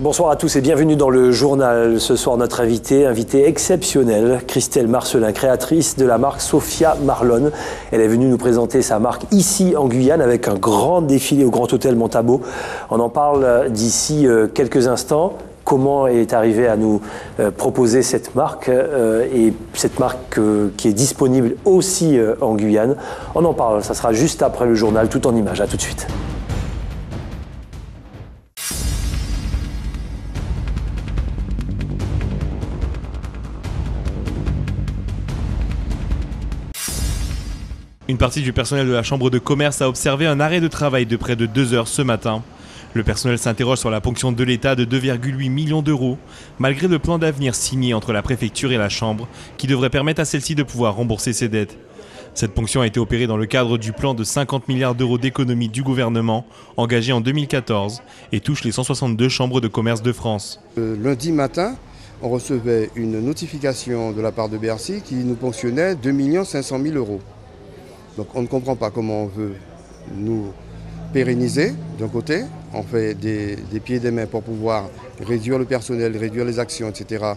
Bonsoir à tous et bienvenue dans le journal. Ce soir, notre invitée exceptionnelle, Christelle Marcelin, créatrice de la marque Sophia Marlon. Elle est venue nous présenter sa marque ici en Guyane avec un grand défilé au Grand Hôtel Montabo. On en parle d'ici quelques instants. Comment est arrivée à nous proposer cette marque et cette marque qui est disponible aussi en Guyane. On en parle, ça sera juste après le journal, tout en images. À tout de suite. Une partie du personnel de la Chambre de commerce a observé un arrêt de travail de près de 2 heures ce matin. Le personnel s'interroge sur la ponction de l'État de 2,8 millions d'euros, malgré le plan d'avenir signé entre la préfecture et la Chambre, qui devrait permettre à celle-ci de pouvoir rembourser ses dettes. Cette ponction a été opérée dans le cadre du plan de 50 milliards d'euros d'économie du gouvernement, engagé en 2014, et touche les 162 chambres de commerce de France. Lundi matin, on recevait une notification de la part de Bercy qui nous ponctionnait 2 500 000 euros. Donc on ne comprend pas comment on veut nous pérenniser d'un côté, on fait des pieds et des mains pour pouvoir réduire le personnel, réduire les actions, etc.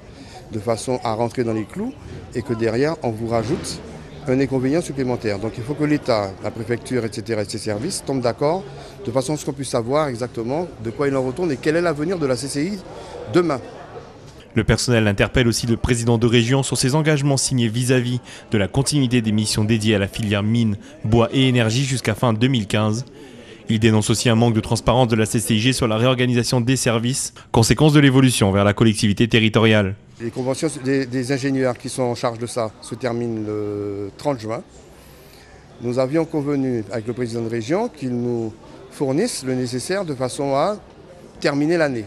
de façon à rentrer dans les clous et que derrière on vous rajoute un inconvénient supplémentaire. Donc il faut que l'État, la préfecture, etc. et ses services tombent d'accord de façon à ce qu'on puisse savoir exactement de quoi il en retourne et quel est l'avenir de la CCI demain. Le personnel interpelle aussi le président de région sur ses engagements signés vis-à-vis de la continuité des missions dédiées à la filière mine, bois et énergie jusqu'à fin 2015. Il dénonce aussi un manque de transparence de la CCIG sur la réorganisation des services, conséquence de l'évolution vers la collectivité territoriale. Les conventions des ingénieurs qui sont en charge de ça se terminent le 30 juin. Nous avions convenu avec le président de région qu'il nous fournisse le nécessaire de façon à terminer l'année.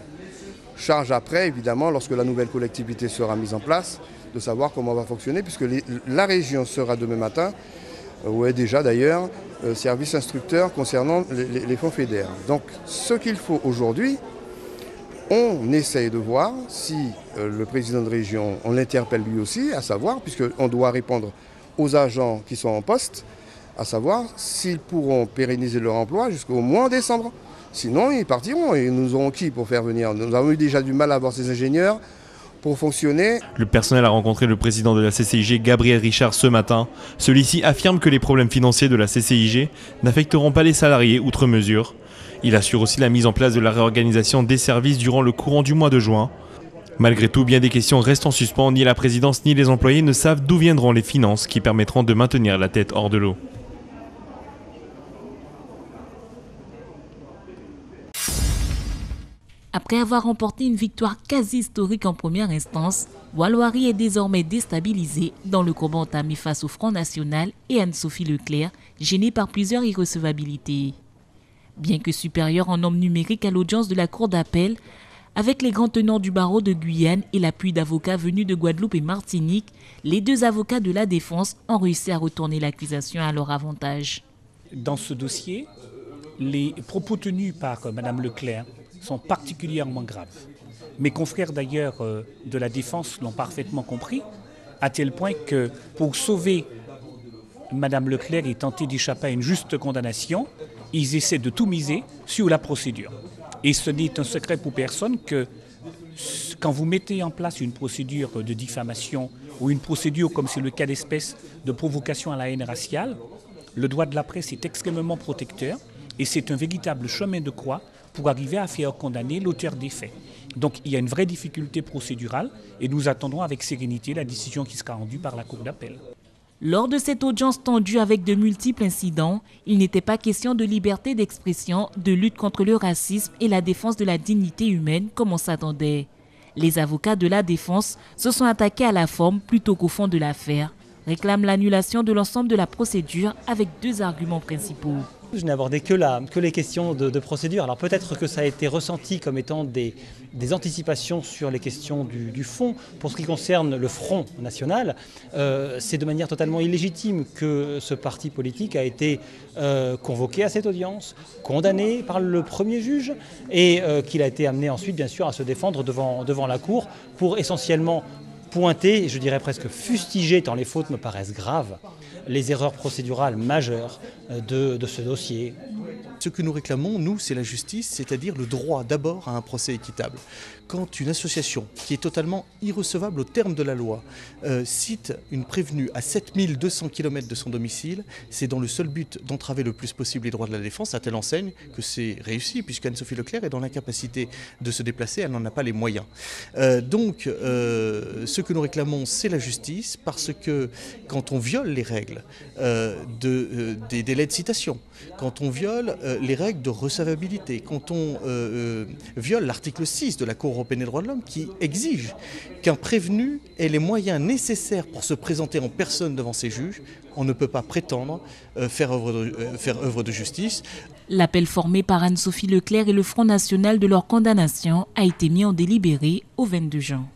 Charge après, évidemment, lorsque la nouvelle collectivité sera mise en place, de savoir comment va fonctionner, puisque la région sera demain matin, ou est déjà d'ailleurs, service instructeur concernant les fonds FEDER. Donc ce qu'il faut aujourd'hui, on essaye de voir si le président de région, on l'interpelle lui aussi, à savoir, puisqu'on doit répondre aux agents qui sont en poste, à savoir s'ils pourront pérenniser leur emploi jusqu'au mois de décembre. Sinon, ils partiront et nous aurons qui pour faire venir? Nous avons eu déjà du mal à avoir ces ingénieurs pour fonctionner. Le personnel a rencontré le président de la CCIG, Gabriel Richard, ce matin. Celui-ci affirme que les problèmes financiers de la CCIG n'affecteront pas les salariés outre mesure. Il assure aussi la mise en place de la réorganisation des services durant le courant du mois de juin. Malgré tout, bien des questions restent en suspens. Ni la présidence ni les employés ne savent d'où viendront les finances qui permettront de maintenir la tête hors de l'eau. Après avoir remporté une victoire quasi historique en première instance, Walwari est désormais déstabilisé dans le combat entamé face au Front National et Anne-Sophie Leclerc, gênée par plusieurs irrecevabilités. Bien que supérieure en nombre numérique à l'audience de la Cour d'appel, avec les grands tenants du barreau de Guyane et l'appui d'avocats venus de Guadeloupe et Martinique, les deux avocats de la défense ont réussi à retourner l'accusation à leur avantage. Dans ce dossier, les propos tenus par Mme Leclerc sont particulièrement graves. Mes confrères d'ailleurs de la défense l'ont parfaitement compris, à tel point que pour sauver Mme Leclerc et tenter d'échapper à une juste condamnation, ils essaient de tout miser sur la procédure. Et ce n'est un secret pour personne que quand vous mettez en place une procédure de diffamation ou une procédure, comme c'est le cas d'espèce, de provocation à la haine raciale, le droit de la presse est extrêmement protecteur et c'est un véritable chemin de croix pour arriver à faire condamner l'auteur des faits. Donc il y a une vraie difficulté procédurale et nous attendons avec sérénité la décision qui sera rendue par la Cour d'appel. Lors de cette audience tendue avec de multiples incidents, il n'était pas question de liberté d'expression, de lutte contre le racisme et la défense de la dignité humaine comme on s'attendait. Les avocats de la défense se sont attaqués à la forme plutôt qu'au fond de l'affaire, réclament l'annulation de l'ensemble de la procédure avec deux arguments principaux. Je n'ai abordé que les questions de procédure. Alors peut-être que ça a été ressenti comme étant des anticipations sur les questions du fond. Pour ce qui concerne le Front National, c'est de manière totalement illégitime que ce parti politique a été convoqué à cette audience, condamné par le premier juge et qu'il a été amené ensuite bien sûr à se défendre devant la Cour pour essentiellement pointer, je dirais presque fustiger, tant les fautes me paraissent graves, les erreurs procédurales majeures de ce dossier. Ce que nous réclamons, nous, c'est la justice, c'est-à-dire le droit d'abord à un procès équitable. Quand une association qui est totalement irrecevable au terme de la loi cite une prévenue à 7200 km de son domicile, c'est dans le seul but d'entraver le plus possible les droits de la défense, à telle enseigne que c'est réussi, puisque Anne-Sophie Leclerc est dans l'incapacité de se déplacer, elle n'en a pas les moyens. Donc, ce que nous réclamons, c'est la justice, parce que quand on viole les règles des délais de citation, quand on viole les règles de recevabilité, quand on viole l'article 6 de la Cour européenne des droits de l'homme qui exige qu'un prévenu ait les moyens nécessaires pour se présenter en personne devant ses juges, on ne peut pas prétendre faire œuvre de justice. L'appel formé par Anne-Sophie Leclerc et le Front National de leur condamnation a été mis en délibéré au 22 juin.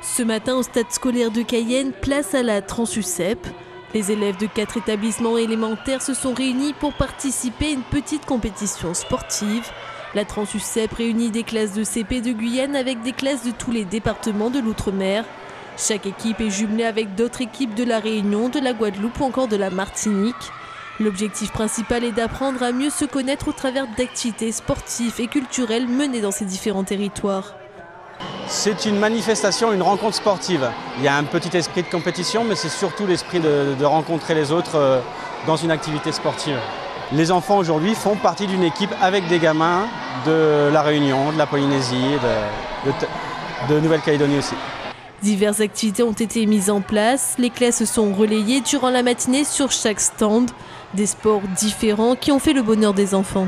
Ce matin, au stade scolaire de Cayenne, place à la Transucep. Les élèves de 4 établissements élémentaires se sont réunis pour participer à une petite compétition sportive. La Transucep réunit des classes de CP de Guyane avec des classes de tous les départements de l'outre-mer. Chaque équipe est jumelée avec d'autres équipes de la Réunion, de la Guadeloupe ou encore de la Martinique. L'objectif principal est d'apprendre à mieux se connaître au travers d'activités sportives et culturelles menées dans ces différents territoires. C'est une manifestation, une rencontre sportive. Il y a un petit esprit de compétition, mais c'est surtout l'esprit de rencontrer les autres dans une activité sportive. Les enfants aujourd'hui font partie d'une équipe avec des gamins de la Réunion, de la Polynésie, de Nouvelle-Calédonie aussi. Diverses activités ont été mises en place. Les classes sont relayées durant la matinée sur chaque stand. Des sports différents qui ont fait le bonheur des enfants.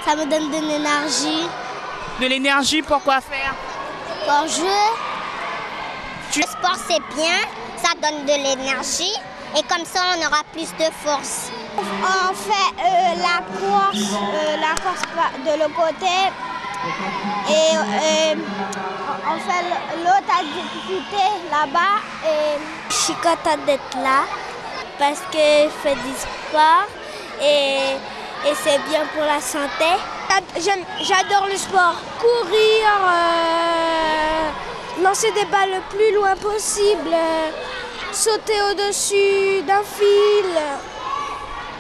Ça me donne de l'énergie. De l'énergie pour quoi faire? Pour jouer. Le sport c'est bien, ça donne de l'énergie et comme ça on aura plus de force. On fait la course de l'autre côté et on fait l'autre activité là-bas. Je suis contente d'être là parce que je fais du sport et c'est bien pour la santé. J'adore le sport. Courir, lancer des balles le plus loin possible, sauter au-dessus d'un fil.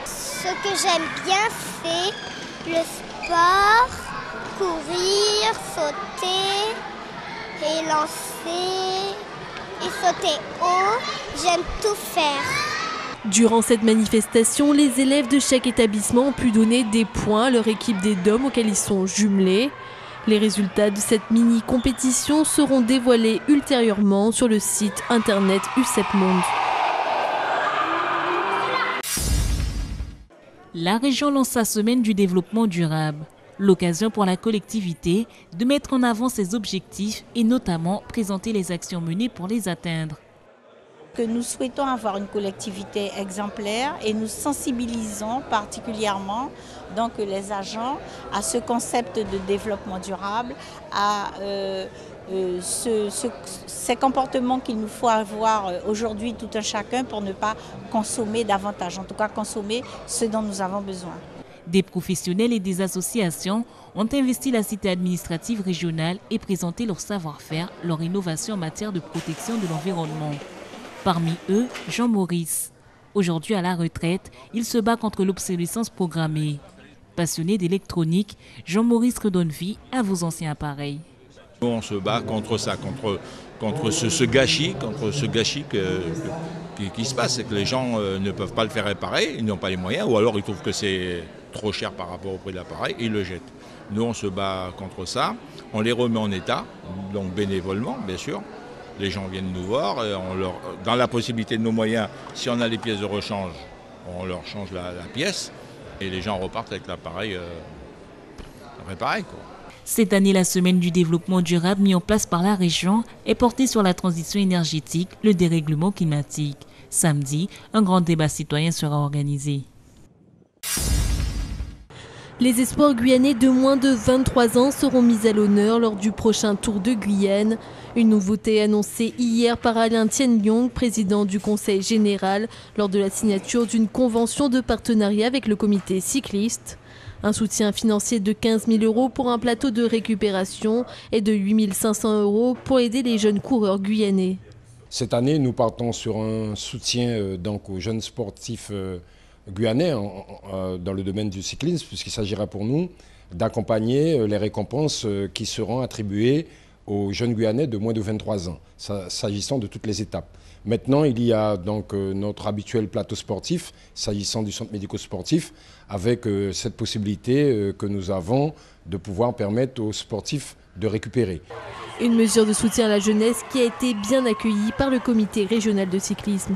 Ce que j'aime bien, c'est le sport, courir, sauter et lancer et sauter haut. J'aime tout faire. Durant cette manifestation, les élèves de chaque établissement ont pu donner des points à leur équipe des DOM auxquels ils sont jumelés. Les résultats de cette mini-compétition seront dévoilés ultérieurement sur le site internet UCEP Monde. La région lance sa semaine du développement durable. L'occasion pour la collectivité de mettre en avant ses objectifs et notamment présenter les actions menées pour les atteindre. Que nous souhaitons avoir une collectivité exemplaire et nous sensibilisons particulièrement donc les agents à ce concept de développement durable, à ces comportements qu'il nous faut avoir aujourd'hui tout un chacun pour ne pas consommer davantage, en tout cas consommer ce dont nous avons besoin. Des professionnels et des associations ont investi la cité administrative régionale et présenté leur savoir-faire, leur innovation en matière de protection de l'environnement. Parmi eux, Jean Maurice. Aujourd'hui à la retraite, il se bat contre l'obsolescence programmée. Passionné d'électronique, Jean Maurice redonne vie à vos anciens appareils. On se bat contre ça, contre ce gâchis, qui se passe. C'est que les gens ne peuvent pas le faire réparer, ils n'ont pas les moyens, ou alors ils trouvent que c'est trop cher par rapport au prix de l'appareil et ils le jettent. Nous, on se bat contre ça, on les remet en état, donc bénévolement, bien sûr. Les gens viennent nous voir, dans la possibilité de nos moyens, si on a les pièces de rechange, on leur change la pièce et les gens repartent avec l'appareil réparé, quoi. Cette année, la semaine du développement durable mise en place par la région est portée sur la transition énergétique, le dérèglement climatique. Samedi, un grand débat citoyen sera organisé. Les espoirs guyanais de moins de 23 ans seront mis à l'honneur lors du prochain Tour de Guyane. Une nouveauté annoncée hier par Alain Tienlyong, président du Conseil général, lors de la signature d'une convention de partenariat avec le comité cycliste. Un soutien financier de 15 000 € pour un plateau de récupération et de 8 500 € pour aider les jeunes coureurs guyanais. Cette année, nous partons sur un soutien donc aux jeunes sportifs guyanais dans le domaine du cyclisme, puisqu'il s'agira pour nous d'accompagner les récompenses qui seront attribuées aux jeunes Guyanais de moins de 23 ans, s'agissant de toutes les étapes. Maintenant, il y a donc notre habituel plateau sportif, s'agissant du centre médico-sportif, avec cette possibilité que nous avons de pouvoir permettre aux sportifs de récupérer. Une mesure de soutien à la jeunesse qui a été bien accueillie par le comité régional de cyclisme.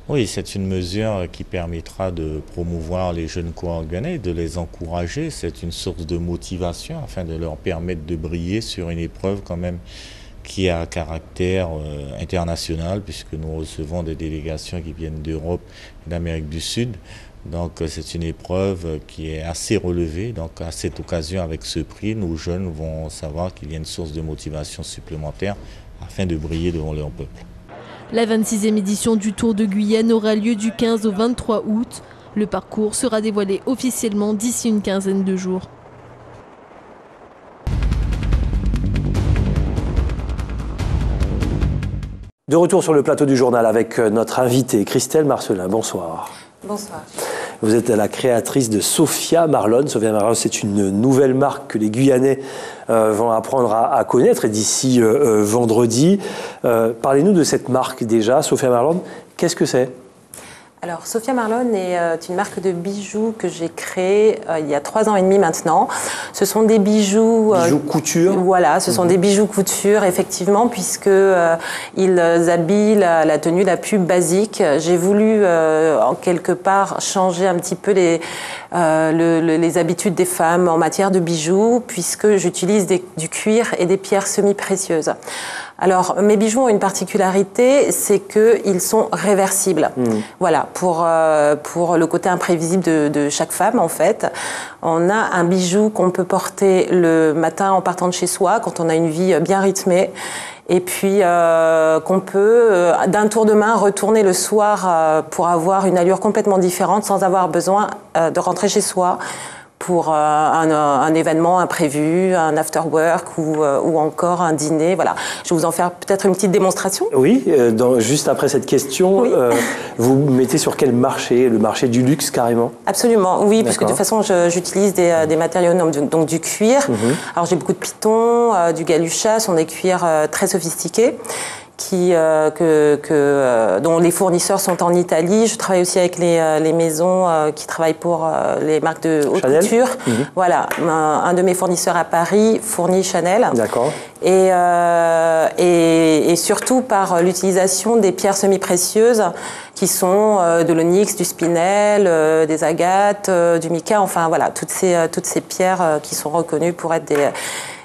Oui, c'est une mesure qui permettra de promouvoir les jeunes coureurs guyanais, de les encourager. C'est une source de motivation afin de leur permettre de briller sur une épreuve quand même qui a un caractère international, puisque nous recevons des délégations qui viennent d'Europe et d'Amérique du Sud. Donc c'est une épreuve qui est assez relevée. Donc à cette occasion, avec ce prix, nos jeunes vont savoir qu'il y a une source de motivation supplémentaire afin de briller devant leur peuple. La 26e édition du Tour de Guyane aura lieu du 15 au 23 août. Le parcours sera dévoilé officiellement d'ici une quinzaine de jours. De retour sur le plateau du journal avec notre invitée Christelle Marcelin. Bonsoir. Bonsoir. Vous êtes la créatrice de Sophia Marlon. Sophia Marlon, c'est une nouvelle marque que les Guyanais vont apprendre à connaître d'ici vendredi. Parlez-nous de cette marque déjà, Sophia Marlon. Qu'est-ce que c'est ? Alors, Sophia Marlon est une marque de bijoux que j'ai créée il y a 3 ans et demi maintenant. Ce sont des bijoux... bijoux couture. Voilà, ce sont des bijoux couture, effectivement, puisque ils habillent la tenue la plus basique. J'ai voulu, en quelque part, changer un petit peu les habitudes des femmes en matière de bijoux, puisque j'utilise du cuir et des pierres semi-précieuses. Alors, mes bijoux ont une particularité, c'est qu'ils sont réversibles. Voilà, pour le côté imprévisible de chaque femme, en fait. On a un bijou qu'on peut porter le matin en partant de chez soi, quand on a une vie bien rythmée. Et puis, qu'on peut, d'un tour de main, retourner le soir pour avoir une allure complètement différente sans avoir besoin de rentrer chez soi pour un événement imprévu, un after work ou encore un dîner. Voilà. Je vais vous en faire peut-être une petite démonstration. Oui, juste après cette question, oui. Vous mettez sur quel marché ? Le marché du luxe carrément ? Absolument, oui, parce que de toute façon j'utilise des matériaux, donc du cuir. Alors j'ai beaucoup de pitons, du galucha, ce sont des cuirs très sophistiqués. Dont les fournisseurs sont en Italie. Je travaille aussi avec les maisons qui travaillent pour les marques de haute couture. Voilà, un de mes fournisseurs à Paris fournit Chanel. D'accord. Et surtout par l'utilisation des pierres semi-précieuses qui sont de l'onyx, du spinel, des agates, du mica, enfin voilà, toutes ces pierres qui sont reconnues pour être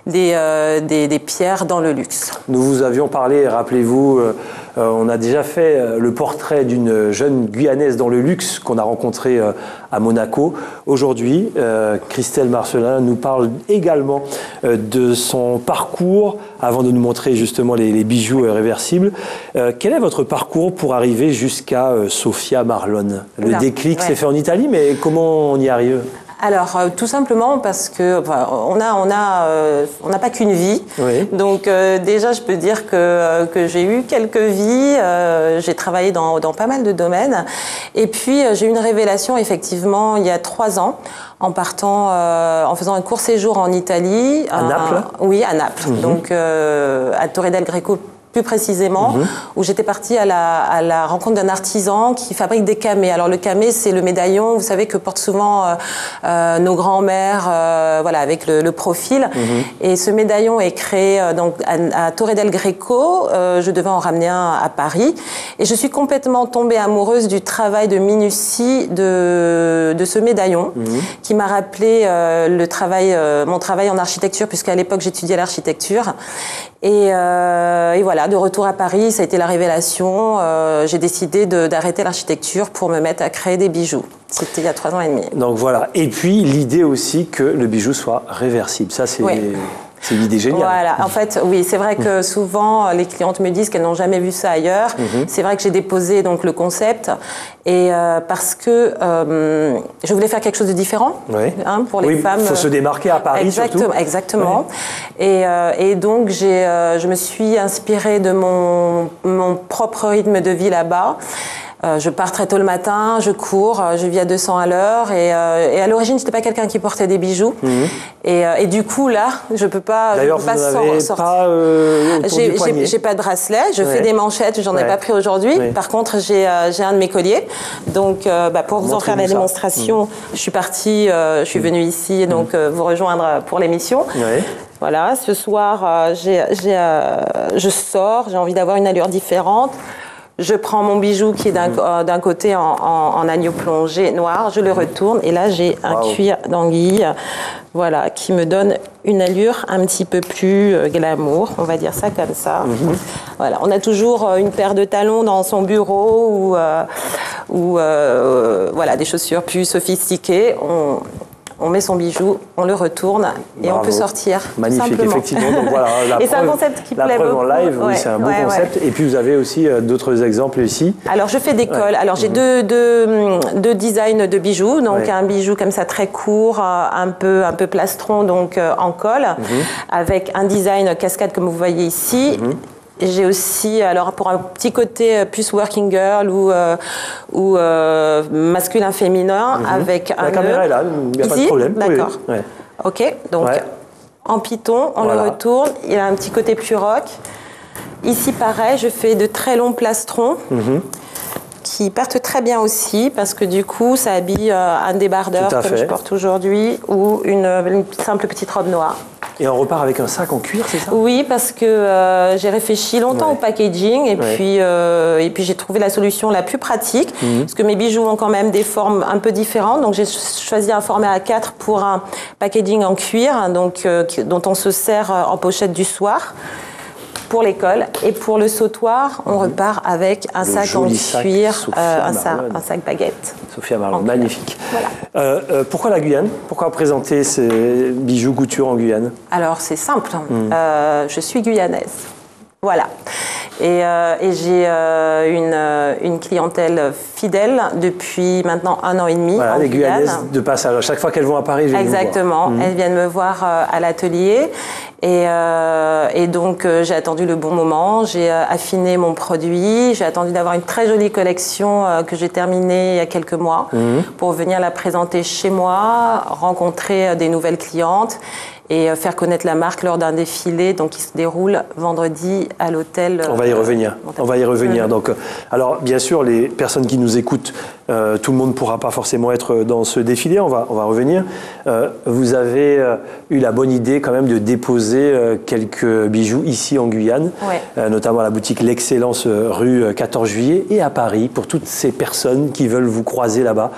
des pierres dans le luxe. Nous vous avions parlé, rappelez-vous, on a déjà fait le portrait d'une jeune Guyanaise dans le luxe qu'on a rencontrée à Monaco. Aujourd'hui, Christelle Marcelin nous parle également de son parcours, avant de nous montrer justement les bijoux réversibles. Quel est votre parcours pour arriver jusqu'à Sophia Marlon ? Le déclic s'est fait en Italie, mais comment on y arrive ? Alors, tout simplement parce que on n'a pas qu'une vie. Oui. Donc déjà, je peux dire que j'ai eu quelques vies. J'ai travaillé dans pas mal de domaines. Et puis j'ai eu une révélation effectivement il y a 3 ans en partant, en faisant un court séjour en Italie. À Naples. Oui, à Naples. Donc à Torre del Greco. Plus précisément, où j'étais partie à la rencontre d'un artisan qui fabrique des camées. Alors le camé, c'est le médaillon, vous savez, que portent souvent nos grands-mères, voilà, avec le profil. Et ce médaillon est créé donc à Torre del Greco. Je devais en ramener un à Paris. Et je suis complètement tombée amoureuse du travail de minutie de ce médaillon, qui m'a rappelé mon travail en architecture, puisqu'à l'époque j'étudiais l'architecture. Et voilà, de retour à Paris, ça a été la révélation. J'ai décidé d'arrêter l'architecture pour me mettre à créer des bijoux. C'était il y a 3 ans et demi. Donc voilà. Et puis l'idée aussi que le bijou soit réversible. Ça, c'est... Oui. C'est une idée géniale. Voilà, en fait, oui, c'est vrai que souvent les clientes me disent qu'elles n'ont jamais vu ça ailleurs. C'est vrai que j'ai déposé donc le concept et parce que je voulais faire quelque chose de différent pour les femmes. Il faut se démarquer à Paris surtout. Exactement. Oui. Et donc je me suis inspirée de mon propre rythme de vie là-bas. Je pars très tôt le matin, je cours, je vis à 200 à l'heure et à l'origine, je n'étais pas quelqu'un qui portait des bijoux. Et du coup, là, je ne peux pas sortir. D'ailleurs, vous n'avez pas autour du poignet. J'ai pas de bracelet, je fais des manchettes, j'en ai pas pris aujourd'hui. Par contre, j'ai un de mes colliers. Donc, pour vous en faire la démonstration, je suis partie, je suis venue ici donc vous rejoindre pour l'émission. Voilà, ce soir, je sors, j'ai envie d'avoir une allure différente. Je prends mon bijou qui est d'un côté en agneau plongé noir, je le retourne et là j'ai un cuir d'anguille, voilà, qui me donne une allure un petit peu plus glamour, on va dire ça comme ça. Voilà, on a toujours une paire de talons dans son bureau ou voilà, des chaussures plus sophistiquées. On met son bijou, on le retourne et on peut sortir. Magnifique, simplement. Effectivement. Donc voilà, et c'est un concept qui plaît beaucoup. En live, oui, c'est un beau concept. Et puis vous avez aussi d'autres exemples ici. Alors je fais des cols. Alors j'ai deux designs de bijoux. Donc un bijou comme ça très court, un peu plastron, donc en col, avec un design cascade comme vous voyez ici. J'ai aussi, alors pour un petit côté plus working girl ou masculin-féminin, avec un nœud. La caméra est là, il n'y a pas de problème. D'accord. Ok, donc en python, on le retourne. Il y a un petit côté plus rock. Ici, pareil, je fais de très longs plastrons qui partent très bien aussi parce que du coup, ça habille un débardeur comme je porte aujourd'hui ou une simple petite robe noire. Et on repart avec un sac en cuir, c'est ça? Oui, parce que j'ai réfléchi longtemps au packaging et puis j'ai trouvé la solution la plus pratique parce que mes bijoux ont quand même des formes un peu différentes. Donc j'ai choisi un format A4 pour un packaging en cuir, donc dont on se sert en pochette du soir pour l'école. Et pour le sautoir, on repart avec un sac en cuir, un sac baguette. Sophia Marlon, magnifique. Voilà. Pourquoi la Guyane? Pourquoi présenter ces bijoux couture en Guyane? Alors c'est simple, je suis guyanaise. Voilà. Et j'ai une clientèle fidèle depuis maintenant 1 an et demi. Voilà, en les Guyane. Guyanaises de passage. À chaque fois qu'elles vont à Paris, elles viennent Exactement. nous voir. Elles viennent me voir à l'atelier. Et donc, j'ai attendu le bon moment. J'ai affiné mon produit. J'ai attendu d'avoir une très jolie collection que j'ai terminée il y a quelques mois pour venir la présenter chez moi, rencontrer des nouvelles clientes et faire connaître la marque lors d'un défilé donc, qui se déroule vendredi à l'hôtel. On va y revenir. On va y revenir. Donc, alors, bien sûr, les personnes qui nous écoutent, tout le monde ne pourra pas forcément être dans ce défilé. On va revenir. Vous avez eu la bonne idée quand même de déposer quelques bijoux ici en Guyane, notamment à la boutique L'Excellence rue 14 juillet et à Paris pour toutes ces personnes qui veulent vous croiser là-bas.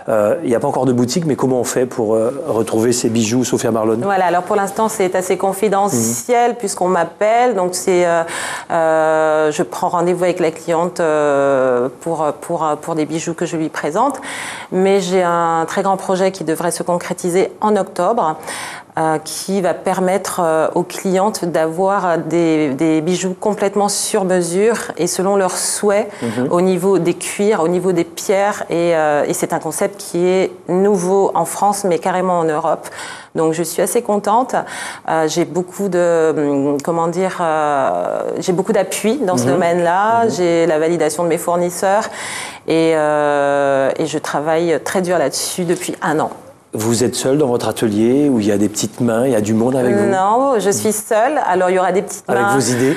Il n'y a pas encore de boutique, mais comment on fait pour retrouver ces bijoux, Sophia Marlon? Voilà, alors pour l'instant c'est assez confidentiel puisqu'on m'appelle, donc je prends rendez-vous avec la cliente pour des bijoux que je lui présente, mais j'ai un très grand projet qui devrait se concrétiser en octobre. Qui va permettre aux clientes d'avoir des bijoux complètement sur mesure et selon leurs souhaits au niveau des cuirs, au niveau des pierres. Et c'est un concept qui est nouveau en France, mais carrément en Europe. Donc je suis assez contente. J'ai beaucoup j'ai beaucoup d'appui dans ce domaine-là. J'ai la validation de mes fournisseurs et je travaille très dur là-dessus depuis 1 an. Vous êtes seule dans votre atelier où il y a des petites mains, il y a du monde avec vous? Non, je suis seule. Alors, il y aura des petites mains. Avec vos idées?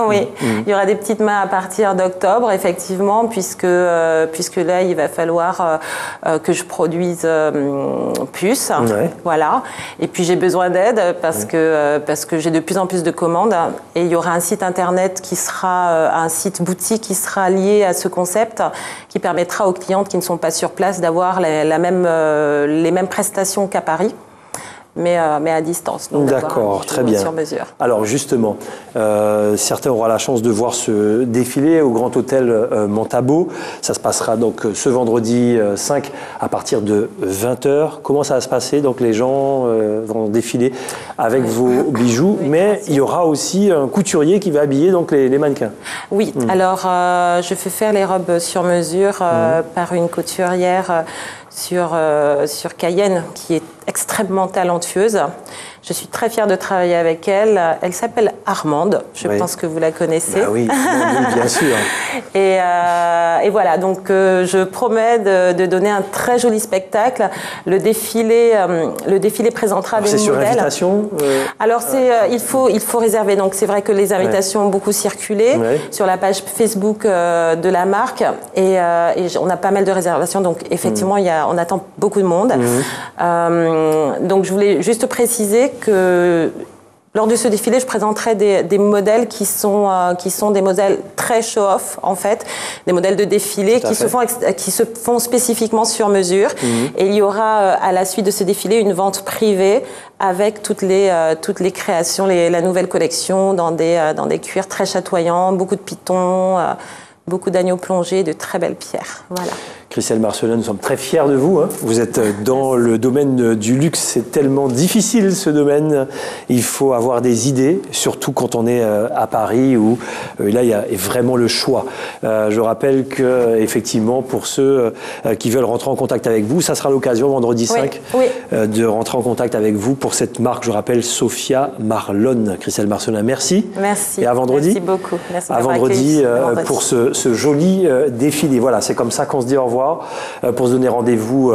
Oui, il y aura des petites mains à partir d'octobre, effectivement, puisque là, il va falloir que je produise plus. Voilà. Et puis, j'ai besoin d'aide parce que j'ai de plus en plus de commandes. Et il y aura un site internet qui sera un site boutique qui sera lié à ce concept, qui permettra aux clientes qui ne sont pas sur place d'avoir les mêmes prestations qu'à Paris, mais à distance. D'accord, très bien. Sur mesure. Alors justement, certains auront la chance de voir ce défilé au Grand Hôtel Montabo. Ça se passera donc ce vendredi 5 à partir de 20h. Comment ça va se passer? Donc les gens vont défiler avec vos bijoux, mais il y aura aussi un couturier qui va habiller donc les mannequins. Oui, alors je fais faire les robes sur mesure par une couturière sur Cayenne qui est extrêmement talentueuse. Je suis très fière de travailler avec elle. Elle s'appelle Armande, je pense que vous la connaissez. Bah oui, bien sûr. Et voilà, donc je promets de donner un très joli spectacle. Le défilé présentera des modèles. C'est sur invitation Alors il faut réserver, donc c'est vrai que les invitations ont beaucoup circulé sur la page Facebook de la marque et on a pas mal de réservations, donc effectivement on attend beaucoup de monde. Donc je voulais juste préciser que lors de ce défilé, je présenterai des modèles qui sont des modèles très show-off, en fait, des modèles de défilé qui se font spécifiquement sur mesure. Et il y aura, à la suite de ce défilé, une vente privée avec toutes les créations, la nouvelle collection dans des cuirs très chatoyants, beaucoup de pitons, beaucoup d'agneaux plongés, de très belles pierres. Voilà. Christelle Marcelin, nous sommes très fiers de vous. Vous êtes dans le domaine du luxe. C'est tellement difficile, ce domaine. Il faut avoir des idées, surtout quand on est à Paris, où là, il y a vraiment le choix. Je rappelle qu'effectivement, pour ceux qui veulent rentrer en contact avec vous, ça sera l'occasion, vendredi 5, de rentrer en contact avec vous pour cette marque, je rappelle, Sophia Marlon. Christelle Marcelin, merci. Merci. Et à vendredi. Merci beaucoup. Merci à vendredi pour ce joli défilé. Voilà, c'est comme ça qu'on se dit au revoir. Pour se donner rendez-vous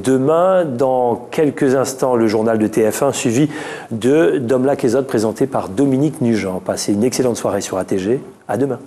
demain. Dans quelques instants, le journal de TF1 suivi de Dom Lac et Zod présenté par Dominique Nugent. Passez une excellente soirée sur ATG. À demain.